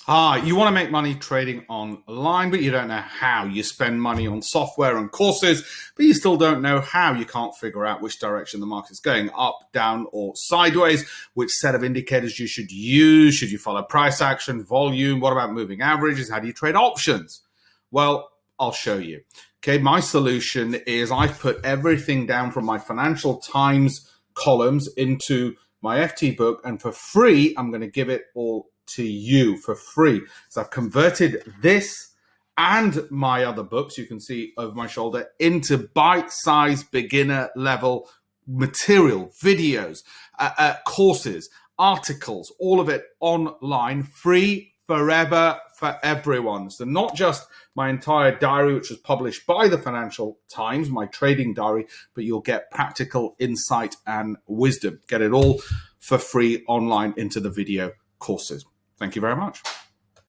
You want to make money trading online, but you don't know how. You spend money on software and courses, but you still don't know how. You can't figure out which direction the market's going, up, down, or sideways, which set of indicators you should use. Should you follow price action, volume? What about moving averages? How do you trade options? Well, I'll show you. Okay, my solution is I've put everything down from my Financial Times columns into my FT book, and for free, I'm going to give it all to you for free. So I've converted this and my other books, you can see over my shoulder, into bite-sized beginner level material, videos, courses, articles, all of it online, free forever for everyone. So not just my entire diary, which was published by the Financial Times, my trading diary, but you'll get practical insight and wisdom. Get it all for free online into the video courses. Thank you very much.